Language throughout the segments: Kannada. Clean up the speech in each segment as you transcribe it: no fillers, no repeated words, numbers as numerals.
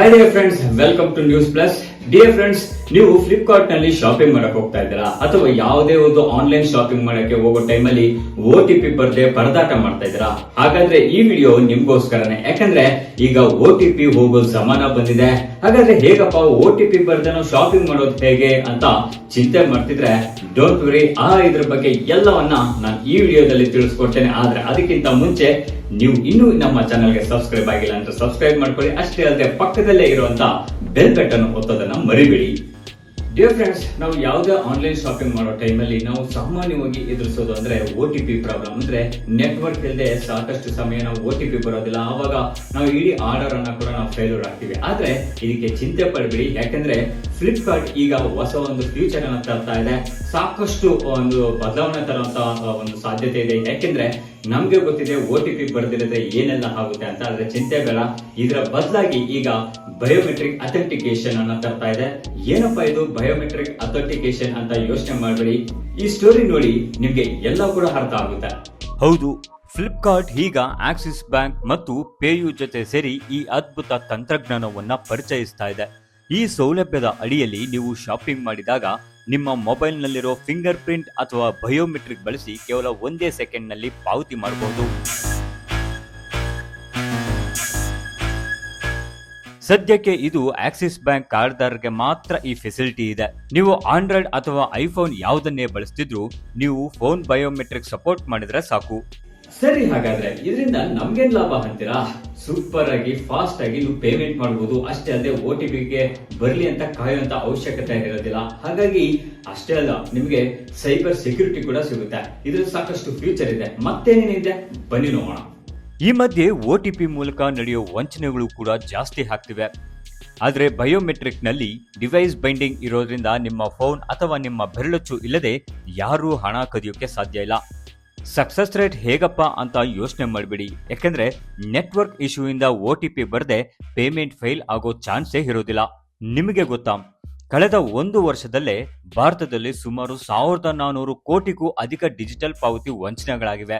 Hi dear friends, welcome to News Plus. Dear friends, ನೀವು ಫ್ಲಿಪ್ಕಾರ್ಟ್ ನಲ್ಲಿ ಶಾಪಿಂಗ್ ಮಾಡಕ್ ಹೋಗ್ತಾ ಇದ್ದೀರಾ ಅಥವಾ ಯಾವುದೇ ಒಂದು ಆನ್ಲೈನ್ ಶಾಪಿಂಗ್ ಮಾಡಕ್ಕೆ ಹೋಗೋ ಟೈಮಲ್ಲಿ OTP ಬರ್ದೆ ಪರದಾಟ ಮಾಡ್ತಾ ಇದ್ದೀರಾ? ಹಾಗಾದ್ರೆ ಈ ವಿಡಿಯೋ ನಿಮ್ಗೋಸ್ಕರನೇ. ಯಾಕಂದ್ರೆ ಈಗ OTP ಹೋಗೋ ಜಮಾನ ಬಂದಿದೆ. ಹಾಗಾದ್ರೆ ಹೇಗಪ್ಪ OTP ಬರ್ದೆ ನಾವು ಶಾಪಿಂಗ್ ಮಾಡೋದು ಹೇಗೆ ಅಂತ ಚಿಂತೆ ಮಾಡ್ತಿದ್ರೆ ಡೋಂಟ್ ವರಿ, ಇದ್ರ ಬಗ್ಗೆ ಎಲ್ಲವನ್ನ ನಾನು ಈ ವಿಡಿಯೋದಲ್ಲಿ ತಿಳಿಸ್ಕೊಡ್ತೇನೆ. ಆದ್ರೆ ಅದಕ್ಕಿಂತ ಮುಂಚೆ ನೀವು ಇನ್ನೂ ನಮ್ಮ ಚಾನೆಲ್ಗೆ ಸಬ್ಸ್ಕ್ರೈಬ್ ಆಗಿಲ್ಲ ಅಂತ ಸಬ್ಸ್ಕ್ರೈಬ್ ಮಾಡ್ಕೊಳ್ಳಿ. ಅಷ್ಟೇ ಅಲ್ಲದೆ ಪಕ್ಕದಲ್ಲೇ ಇರುವಂತ ಬೆಲ್ ಬಟನ್ ಒತ್ತೋದನ್ನ ಮರಿಬೇಡಿ. ಡಿಯರ್ ಫ್ರೆಂಡ್ಸ್, ನಾವು ಯಾವುದೇ ಆನ್ಲೈನ್ ಶಾಪಿಂಗ್ ಮಾಡೋ ಟೈಮಲ್ಲಿ ನಾವು ಸಾಮಾನ್ಯವಾಗಿ ಎದುರಿಸೋದು ಅಂದ್ರೆ OTP ಪ್ರಾಬ್ಲಮ್. ಅಂದ್ರೆ ನೆಟ್ವರ್ಕ್ ಇಲ್ಲದೆ ಸಾಕಷ್ಟು ಸಮಯ ನಾವು OTP ಬರೋದಿಲ್ಲ. ಆವಾಗ ನಾವು ಇಡೀ ಆರ್ಡರ್ ಅನ್ನ ಕೂಡ ನಾವು ಫೇಲ್ಯೂರ್ ಆಗ್ತೀವಿ. ಆದ್ರೆ ಇದಕ್ಕೆ ಚಿಂತೆ ಪಡಬೇಡಿ, ಯಾಕಂದ್ರೆ ಫ್ಲಿಪ್ಕಾರ್ಟ್ ಈಗ ಹೊಸ ಒಂದು ಫ್ಯೂಚರ್ ಅನ್ನ ತರ್ತಾ ಇದೆ. ಸಾಕಷ್ಟು ಒಂದು ಬದಲಾವಣೆ ತರುವಂತ ಒಂದು ಸಾಧ್ಯತೆ ಇದೆ. ಯಾಕೆಂದ್ರೆ ನಮ್ಗೆ ಗೊತ್ತಿದೆ OTP ಬರ್ದಿರದೆ ಏನೆಲ್ಲ ಆಗುತ್ತೆ ಅಂತ. ಆದ್ರೆ ಚಿಂತೆ ಬೇಡ, ಇದರ ಬದಲಾಗಿ ಈಗ ಬಯೋಮೆಟ್ರಿಕ್ ಅಥೆಂಟಿಕೇಶನ್ ಅನ್ನ ತರ್ತಾ ಇದೆ. ಏನಪ್ಪ ಇದು ಬಯೋಮೆಟ್ರಿಕ್ ಅಥೆಂಟಿಕೇಶನ್ ಅಂತ ಯೋಚನೆ ಮಾಡಬೇಡಿ, ಈ ಸ್ಟೋರಿ ನೋಡಿ ನಿಮ್ಗೆ ಎಲ್ಲ ಕೂಡ ಅರ್ಥ ಆಗುತ್ತೆ. ಹೌದು, ಫ್ಲಿಪ್ಕಾರ್ಟ್ ಈಗ ಆಕ್ಸಿಸ್ ಬ್ಯಾಂಕ್ ಮತ್ತು ಪೇಯು ಜೊತೆ ಸೇರಿ ಈ ಅದ್ಭುತ ತಂತ್ರಜ್ಞಾನವನ್ನ ಪರಿಚಯಿಸ್ತಾ ಇದೆ. ಈ ಸೌಲಭ್ಯದ ಅಡಿಯಲ್ಲಿ ನೀವು ಶಾಪಿಂಗ್ ಮಾಡಿದಾಗ ನಿಮ್ಮ ಮೊಬೈಲ್ನಲ್ಲಿರೋ ಫಿಂಗರ್ ಪ್ರಿಂಟ್ ಅಥವಾ ಬಯೋಮೆಟ್ರಿಕ್ ಬಳಸಿ ಕೇವಲ ಒಂದೇ ಸೆಕೆಂಡ್ನಲ್ಲಿ ಪಾವತಿ ಮಾಡಬಹುದು. ಸದ್ಯಕ್ಕೆ ಇದು ಆಕ್ಸಿಸ್ ಬ್ಯಾಂಕ್ ಕಾರ್ಡ್ದಾರರಿಗೆ ಮಾತ್ರ ಈ ಫೆಸಿಲಿಟಿ ಇದೆ. ನೀವು ಆಂಡ್ರಾಯ್ಡ್ ಅಥವಾ ಐಫೋನ್ ಯಾವುದನ್ನೇ ಬಳಸ್ತಿದ್ರು ನೀವು ಫೋನ್ ಬಯೋಮೆಟ್ರಿಕ್ ಸಪೋರ್ಟ್ ಮಾಡಿದ್ರೆ ಸಾಕು. ಸರಿ, ಹಾಗಾದ್ರೆ ಇದರಿಂದ ನಮ್ಗೇನ್ ಲಾಭ ಅಂತೀರಾ? ಸೂಪರ್ ಆಗಿ ಫಾಸ್ಟ್ ಆಗಿ ನೀವು ಪೇಮೆಂಟ್ ಮಾಡಬಹುದು. ಅಷ್ಟೇ ಅಲ್ಲದೆ OTP ಗೆ ಬರ್ಲಿ ಅಂತ ಕಾಯುವಂತ ಅವಶ್ಯಕತೆ ಇರೋದಿಲ್ಲ. ಹಾಗಾಗಿ ಅಷ್ಟೇ ಅಲ್ಲ, ನಿಮ್ಗೆ ಸೈಬರ್ ಸೆಕ್ಯೂರಿಟಿ ಕೂಡ ಸಿಗುತ್ತೆ. ಇದ್ರ ಸಾಕಷ್ಟು ಫ್ಯೂಚರ್ ಇದೆ. ಮತ್ತೇನೇನಿದೆ ಬನ್ನಿ ನೋಡೋಣ. ಈ ಮಧ್ಯೆ OTP ಮೂಲಕ ನಡೆಯೋ ವಂಚನೆಗಳು ಕೂಡ ಜಾಸ್ತಿ ಆಗ್ತಿವೆ. ಆದರೆ ಬಯೋಮೆಟ್ರಿಕ್ ನಲ್ಲಿ ಡಿವೈಸ್ ಬೈಂಡಿಂಗ್ ಇರೋದ್ರಿಂದ ನಿಮ್ಮ ಫೋನ್ ಅಥವಾ ನಿಮ್ಮ ಬೆರಳಚ್ಚು ಇಲ್ಲದೆ ಯಾರೂ ಹಣ ಕದಿಯೋಕೆ ಸಾಧ್ಯ ಇಲ್ಲ. ಸಕ್ಸಸ್ ರೇಟ್ ಹೇಗಪ್ಪ ಅಂತ ಯೋಚನೆ ಮಾಡಬೇಡಿ, ಯಾಕಂದ್ರೆ ನೆಟ್ವರ್ಕ್ ಇಶ್ಯೂ ಇಂದ OTP ಬರದೆ ಪೇಮೆಂಟ್ ಫೇಲ್ ಆಗೋ ಚಾನ್ಸೇ ಇರೋದಿಲ್ಲ. ನಿಮಗೆ ಗೊತ್ತಾ, ಕಳೆದ 1 ವರ್ಷದಲ್ಲೇ ಭಾರತದಲ್ಲಿ ಸುಮಾರು 1400 ಕೋಟಿಗೂ ಅಧಿಕ ಡಿಜಿಟಲ್ ಪಾವತಿ ವಂಚನೆಗಳಾಗಿವೆ.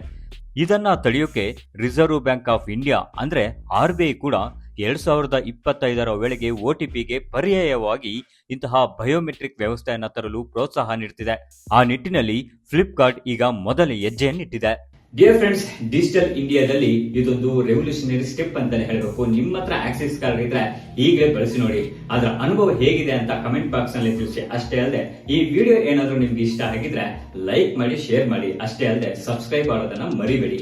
ಇದನ್ನ ತಡೆಯೋಕೆ ರಿಸರ್ವ್ ಬ್ಯಾಂಕ್ ಆಫ್ ಇಂಡಿಯಾ ಅಂದ್ರೆ RBI ಕೂಡ 2025ರ ವೇಳೆಗೆ OTPಗೆ ಪರ್ಯಾಯವಾಗಿ ಇಂತಹ ಬಯೋಮೆಟ್ರಿಕ್ ವ್ಯವಸ್ಥೆಯನ್ನು ತರಲು ಪ್ರೋತ್ಸಾಹ ನೀಡುತ್ತಿದೆ. ಆ ನಿಟ್ಟಿನಲ್ಲಿ ಫ್ಲಿಪ್ಕಾರ್ಟ್ ಈಗ ಮೊದಲ ಹೆಜ್ಜೆಯನ್ನಿಟ್ಟಿದೆ. ಡಿಯರ್ ಫ್ರೆಂಡ್ಸ್, ಡಿಜಿಟಲ್ ಇಂಡಿಯಾದಲ್ಲಿ ಇದೊಂದು ರೆವಲ್ಯೂಷನರಿ ಸ್ಟೆಪ್ ಅಂತಾನೆ ಹೇಳಬೇಕು. ನಿಮ್ಮ ಹತ್ರ ಆಕ್ಸೆಸ್ ಕಾರ್ಡ್ ಇದ್ರೆ ಈಗಲೇ ಬಳಸಿ ನೋಡಿ. ಅದರ ಅನುಭವ ಹೇಗಿದೆ ಅಂತ ಕಮೆಂಟ್ ಬಾಕ್ಸ್ ನಲ್ಲಿ ತಿಳಿಸಿ. ಅಷ್ಟೇ ಅಲ್ಲದೆ ಈ ವಿಡಿಯೋ ಏನಾದ್ರೂ ನಿಮ್ಗೆ ಇಷ್ಟ ಆಗಿದ್ರೆ ಲೈಕ್ ಮಾಡಿ, ಶೇರ್ ಮಾಡಿ. ಅಷ್ಟೇ ಅಲ್ಲದೆ ಸಬ್ಸ್ಕ್ರೈಬ್ ಮಾಡೋದನ್ನ ಮರಿಬೇಡಿ.